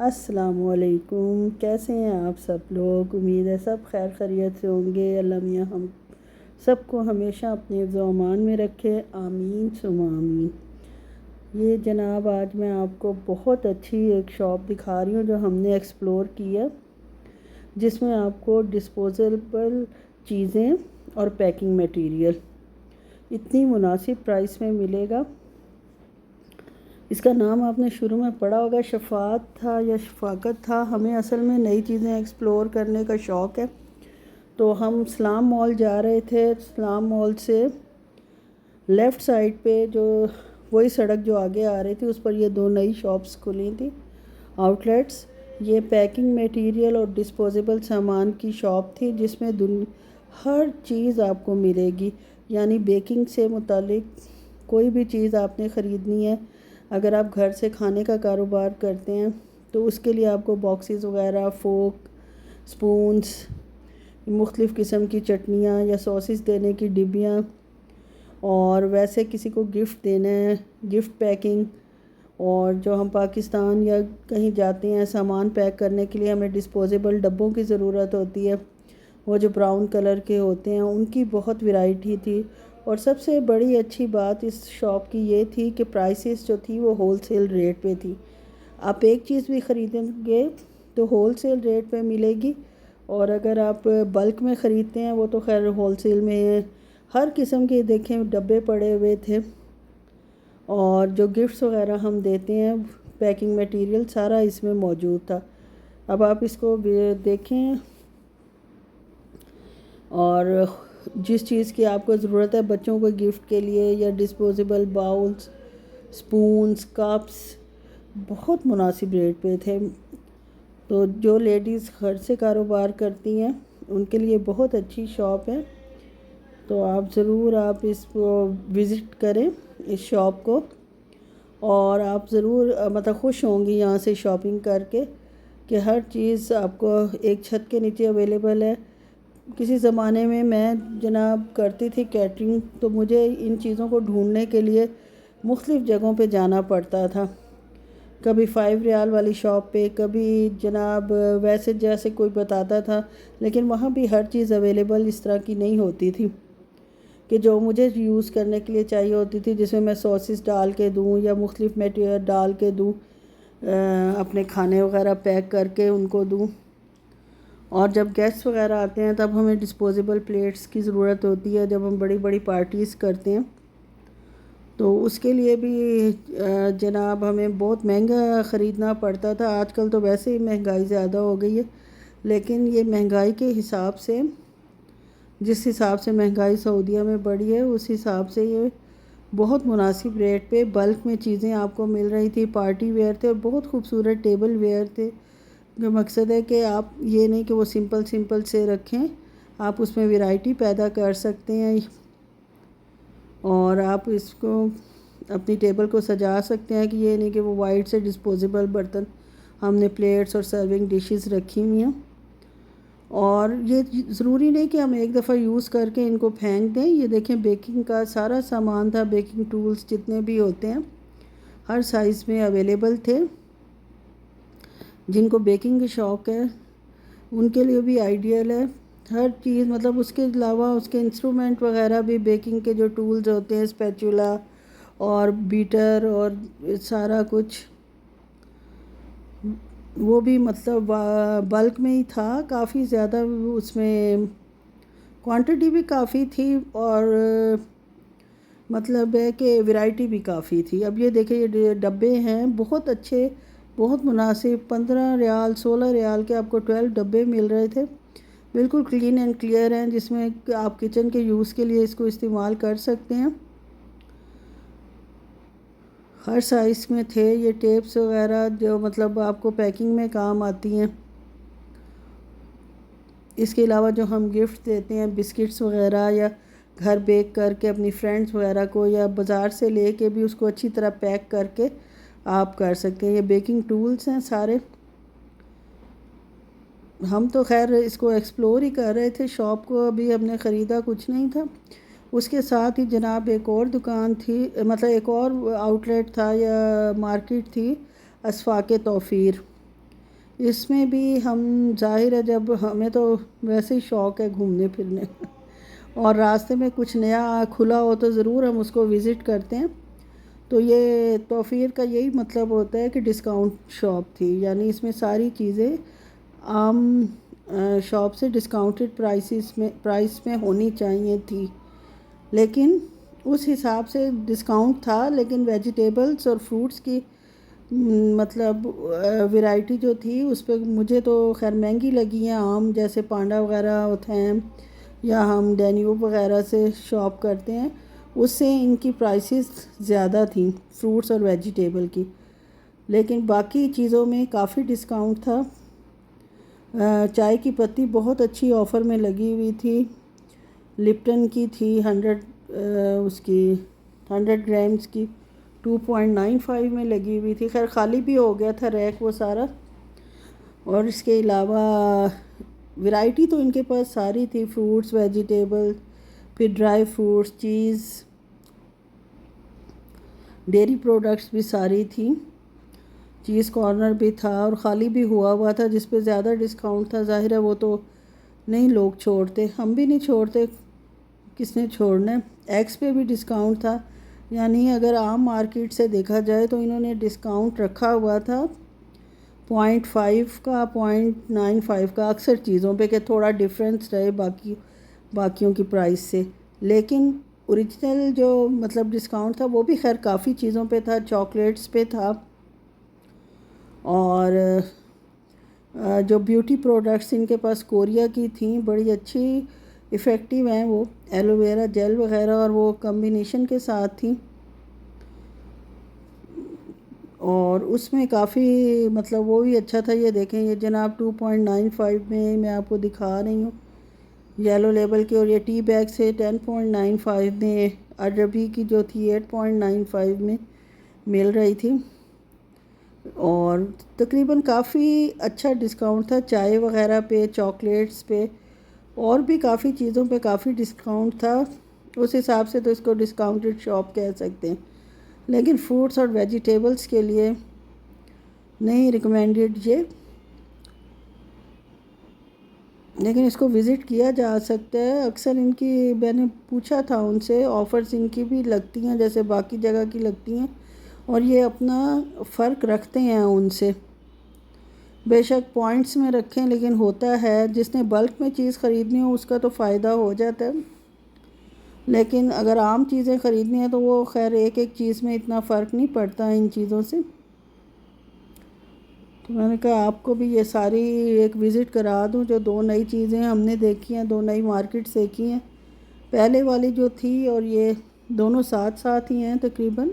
السلام علیکم، کیسے ہیں آپ سب لوگ؟ امید ہے سب خیر خیریت سے ہوں گے۔ اللہ میاں ہم سب کو ہمیشہ اپنے حفظ و امان میں رکھے، آمین ثم آمین۔ یہ جناب آج میں آپ کو بہت اچھی ایک شاپ دکھا رہی ہوں جو ہم نے ایکسپلور کی ہے، جس میں آپ کو ڈسپوزیبل چیزیں اور پیکنگ میٹیریل اتنی مناسب پرائس میں ملے گا۔ اس کا نام آپ نے شروع میں پڑھا ہوگا، شفاعت تھا یا شفاقت تھا۔ ہمیں اصل میں نئی چیزیں ایکسپلور کرنے کا شوق ہے، تو ہم سلام مال جا رہے تھے۔ سلام مال سے لیفٹ سائڈ پہ جو وہی سڑک جو آگے آ رہی تھی، اس پر یہ دو نئی شاپس کھلی تھی، آؤٹ لیٹس۔ یہ پیکنگ میٹیریل اور ڈسپوزیبل سامان کی شاپ تھی، جس میں ہر چیز آپ کو ملے گی، یعنی بیکنگ سے متعلق کوئی بھی چیز آپ نے خریدنی ہے۔ اگر آپ گھر سے کھانے کا کاروبار کرتے ہیں تو اس کے لیے آپ کو باکسز وغیرہ، فورک، سپونز، مختلف قسم کی چٹنیاں یا سوسز دینے کی ڈبیاں، اور ویسے کسی کو گفٹ دینا ہے، گفٹ پیکنگ، اور جو ہم پاکستان یا کہیں جاتے ہیں سامان پیک کرنے کے لیے ہمیں ڈسپوزیبل ڈبوں کی ضرورت ہوتی ہے، وہ جو براؤن کلر کے ہوتے ہیں، ان کی بہت ورائٹی تھی۔ اور سب سے بڑی اچھی بات اس شاپ کی یہ تھی کہ پرائسز جو تھی وہ ہول سیل ریٹ پہ تھی۔ آپ ایک چیز بھی خریدیں گے تو ہول سیل ریٹ پہ ملے گی، اور اگر آپ بلک میں خریدتے ہیں وہ تو خیر ہول سیل میں ہر قسم کے دیکھیں ڈبے پڑے ہوئے تھے، اور جو گفٹس وغیرہ ہم دیتے ہیں، پیکنگ میٹیریل سارا اس میں موجود تھا۔ اب آپ اس کو دیکھیں، اور جس چیز کی آپ کو ضرورت ہے بچوں کو گفٹ کے لیے، یا ڈسپوزیبل باؤلز، سپونز، کپس، بہت مناسب ریٹ پہ تھے۔ تو جو لیڈیز گھر سے کاروبار کرتی ہیں ان کے لیے بہت اچھی شاپ ہے، تو آپ ضرور اس کو وزٹ کریں اس شاپ کو، اور آپ ضرور مطلب خوش ہوں گی یہاں سے شاپنگ کر کے کہ ہر چیز آپ کو ایک چھت کے نیچے اویلیبل ہے۔ کسی زمانے میں جناب کرتی تھی کیٹرنگ، تو مجھے ان چیزوں کو ڈھونڈنے کے لیے مختلف جگہوں پہ جانا پڑتا تھا، کبھی 5 ریال والی شاپ پہ، کبھی جناب ویسے جیسے کوئی بتاتا تھا، لیکن وہاں بھی ہر چیز اویلیبل اس طرح کی نہیں ہوتی تھی کہ جو مجھے یوز کرنے کے لیے چاہیے ہوتی تھی، جس میں میں سوسز ڈال کے دوں یا مختلف میٹیریل ڈال کے دوں، اپنے کھانے وغیرہ پیک کر کے ان کو دوں۔ اور جب گیسٹ وغیرہ آتے ہیں تب ہمیں ڈسپوزیبل پلیٹس کی ضرورت ہوتی ہے، جب ہم بڑی بڑی پارٹیز کرتے ہیں تو اس کے لیے بھی جناب ہمیں بہت مہنگا خریدنا پڑتا تھا۔ آج کل تو ویسے ہی مہنگائی زیادہ ہو گئی ہے، لیکن یہ مہنگائی کے حساب سے، جس حساب سے مہنگائی سعودیہ میں بڑھی ہے، اس حساب سے یہ بہت مناسب ریٹ پہ بلک میں چیزیں آپ کو مل رہی تھی۔ پارٹی ویئر تھے اور بہت خوبصورت ٹیبل ویئر تھے، جو مقصد ہے کہ آپ یہ نہیں کہ وہ سمپل سے رکھیں، آپ اس میں ورائٹی پیدا کر سکتے ہیں، اور آپ اس کو اپنی ٹیبل کو سجا سکتے ہیں کہ یہ نہیں کہ وہ وائٹ سے ڈسپوزیبل برتن ہم نے پلیٹس اور سرونگ ڈشز رکھی ہوئی ہیں۔ اور یہ ضروری نہیں کہ ہم ایک دفعہ یوز کر کے ان کو پھینک دیں۔ یہ دیکھیں بیکنگ کا سارا سامان تھا، بیکنگ ٹولز جتنے بھی ہوتے ہیں ہر سائز میں اویلیبل تھے۔ جن کو بیکنگ کا شوق ہے ان کے لیے بھی آئیڈیل ہے ہر چیز، مطلب اس کے علاوہ اس کے انسٹرومنٹ وغیرہ بھی، بیکنگ کے جو ٹولز ہوتے ہیں، اسپیچولا اور بیٹر اور سارا کچھ، وہ بھی مطلب بلک میں ہی تھا، کافی زیادہ اس میں کوانٹٹی بھی کافی تھی، اور مطلب ہے کہ ورائٹی بھی کافی تھی۔ اب یہ دیکھیں یہ ڈبے ہیں بہت اچھے، بہت مناسب، 15 ریال 16 ریال کے آپ کو 12 ڈبے مل رہے تھے، بالکل کلین اینڈ کلیئر ہیں، جس میں آپ کچن کے یوز کے لیے اس کو استعمال کر سکتے ہیں۔ ہر سائز میں تھے یہ ٹیپس وغیرہ جو مطلب آپ کو پیکنگ میں کام آتی ہیں۔ اس کے علاوہ جو ہم گفٹ دیتے ہیں، بسکٹس وغیرہ، یا گھر بیک کر کے اپنی فرینڈز وغیرہ کو، یا بازار سے لے کے بھی اس کو اچھی طرح پیک کر کے آپ کر سکتے ہیں۔ یہ بیکنگ ٹولز ہیں سارے۔ ہم تو خیر اس کو ایکسپلور ہی کر رہے تھے، شاپ کو ابھی ہم نے خریدا کچھ نہیں تھا۔ اس کے ساتھ ہی جناب ایک اور دکان تھی، مطلب ایک اور آؤٹ لیٹ تھا یا مارکیٹ تھی، اسفاق توفیر۔ اس میں بھی ہم ظاہر ہے جب ہمیں تو ویسے ہی شوق ہے گھومنے پھرنے اور راستے میں کچھ نیا کھلا ہو تو ضرور ہم اس کو وزٹ کرتے ہیں. تو یہ توفیر کا یہی مطلب ہوتا ہے کہ ڈسکاؤنٹ شاپ تھی، یعنی اس میں ساری چیزیں عام شاپ سے ڈسکاؤنٹڈ پرائس میں ہونی چاہیے تھی، لیکن اس حساب سے ڈسکاؤنٹ تھا. لیکن ویجیٹیبلز اور فروٹس کی مطلب ورائٹی جو تھی اس پہ مجھے تو خیر مہنگی لگی ہیں. عام جیسے پانڈا وغیرہ اوتھیم یا ہم ڈینیوب وغیرہ سے شاپ کرتے ہیں اس سے ان کی پرائسز زیادہ تھیں فروٹس اور ویجیٹیبل کی، لیکن باقی چیزوں میں کافی ڈسکاؤنٹ تھا. چائے کی پتی بہت اچھی آفر میں لگی ہوئی تھی. لپٹن کی تھی 100 گرامز کی 2.95 میں لگی ہوئی تھی. خیر خالی بھی ہو گیا تھا ریک وہ سارا. اور اس کے علاوہ ورائٹی تو ان کے پاس ساری تھی، فروٹس، ویجیٹیبل، پھر ڈرائی فروٹس، چیز، ڈیری پروڈکٹس بھی ساری تھیں. چیز کارنر بھی تھا اور خالی بھی ہوا تھا. جس پہ زیادہ ڈسکاؤنٹ تھا ظاہر ہے وہ تو نہیں لوگ چھوڑتے، ہم بھی نہیں چھوڑتے، کس نے چھوڑنا ہے. ایگس پہ بھی ڈسکاؤنٹ تھا، یعنی اگر عام مارکیٹ سے دیکھا جائے تو انہوں نے ڈسکاؤنٹ رکھا ہوا تھا 0.5 کا 0.95 کا اکثر چیزوں پہ کہ تھوڑا ڈیفرنس رہے باقیوں کی پرائس سے. لیکن اوریجنل جو مطلب ڈسکاؤنٹ تھا وہ بھی خیر کافی چیزوں پہ تھا. چاکلیٹس پہ تھا اور جو بیوٹی پروڈکٹس ان کے پاس کوریا کی تھیں، بڑی اچھی افیکٹو ہیں وہ، ایلو ویرا جیل وغیرہ، اور وہ کمبینیشن کے ساتھ تھیں. اور اس میں کافی مطلب وہ بھی اچھا تھا. یہ دیکھیں یہ جناب 2.95 میں آپ کو دکھا رہی ہوں یلو لیبل کی، اور یہ ٹی بیگ سے 10.95 میں، عربی کی جو تھی 8.95 میں مل رہی تھی. اور تقریباً کافی اچھا ڈسکاؤنٹ تھا چائے وغیرہ پہ، چاکلیٹس پہ، اور بھی کافی چیزوں پہ کافی ڈسکاؤنٹ تھا. اس حساب سے تو اس کو ڈسکاؤنٹڈ شاپ کہہ سکتے ہیں. لیکن فروٹس اور ویجیٹیبلز کے لیے نہیں ریکمینڈڈ یہ، لیکن اس کو وزٹ کیا جا سکتا ہے. اکثر ان کی میں نے پوچھا تھا ان سے، آفرز ان کی بھی لگتی ہیں جیسے باقی جگہ کی لگتی ہیں، اور یہ اپنا فرق رکھتے ہیں ان سے. بے شک پوائنٹس میں رکھیں، لیکن ہوتا ہے جس نے بلک میں چیز خریدنی ہو اس کا تو فائدہ ہو جاتا ہے. لیکن اگر عام چیزیں خریدنی ہیں تو وہ خیر ایک چیز میں اتنا فرق نہیں پڑتا ان چیزوں سے. تو میں نے کہا آپ کو بھی یہ ساری ایک وزٹ کرا دوں. جو 2 نئی چیزیں ہم نے دیکھی ہیں، 2 نئی مارکیٹس دیکھی ہیں، پہلے والی جو تھی اور یہ دونوں ساتھ ساتھ ہی ہیں تقریباً.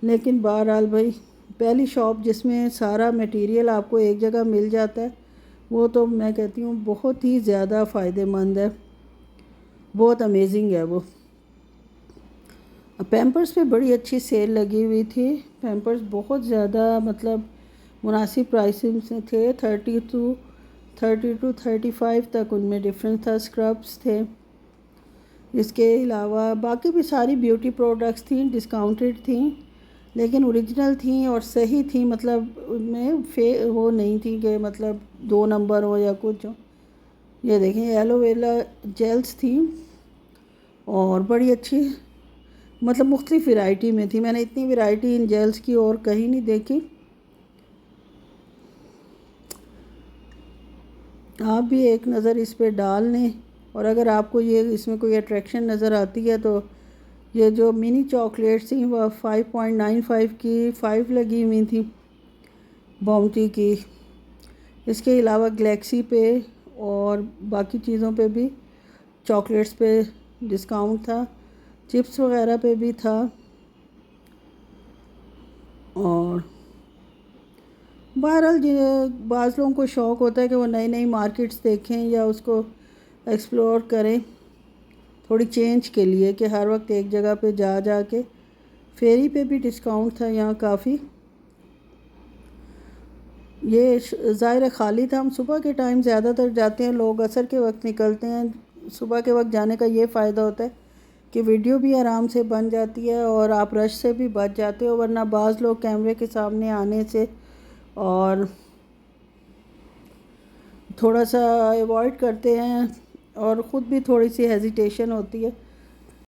لیکن بہرحال بھائی پہلی شاپ جس میں سارا میٹیریل آپ کو ایک جگہ مل جاتا ہے وہ تو میں کہتی ہوں بہت ہی زیادہ فائدہ مند ہے، بہت امیزنگ ہے وہ. پیمپرز پہ بڑی اچھی سیل لگی ہوئی تھی. پیمپرز بہت زیادہ مطلب مناسب پرائسنگ سے تھے، 30 to 35 تک ان میں ڈفرینس تھا. اسکربس تھے. اس کے علاوہ باقی بھی ساری بیوٹی پروڈکٹس تھیں، ڈسکاؤنٹڈ تھیں لیکن اوریجنل تھیں اور صحیح تھیں. مطلب ان میں وہ نہیں تھی کہ مطلب 2 نمبر ہو یا کچھ ہو. یہ دیکھیں ایلو ویرا جیلز تھیں اور بڑی اچھی مطلب مختلف ورائٹی میں تھی. میں نے اتنی ورائٹی ان جیلز کی اور کہیں نہیں دیکھی. آپ بھی ایک نظر اس پہ ڈال لیں، اور اگر آپ کو یہ اس میں کوئی اٹریکشن نظر آتی ہے تو یہ جو منی چاکلیٹس تھیں وہ 5.95 کی 5 لگی ہوئی تھیں باؤنٹی کی. اس کے علاوہ گلیکسی پہ اور باقی چیزوں پہ بھی چاکلیٹس پہ ڈسکاؤنٹ تھا، چپس وغیرہ پہ بھی تھا. اور بہرحال بعض لوگوں کو شوق ہوتا ہے کہ وہ نئی مارکیٹس دیکھیں یا اس کو ایکسپلور کریں تھوڑی چینج کے لیے، کہ ہر وقت ایک جگہ پہ جا کے. فیری پہ بھی ڈسکاؤنٹ تھا یہاں کافی. یہ ظاہر خالی تھا. ہم صبح کے ٹائم زیادہ تر جاتے ہیں، لوگ عصر کے وقت نکلتے ہیں. صبح کے وقت جانے کا یہ فائدہ ہوتا ہے کہ ویڈیو بھی آرام سے بن جاتی ہے اور آپ رش سے بھی بچ جاتے ہو، ورنہ بعض لوگ کیمرے کے سامنے آنے سے اور تھوڑا سا ایوائڈ کرتے ہیں اور خود بھی تھوڑی سی ہیزیٹیشن ہوتی ہے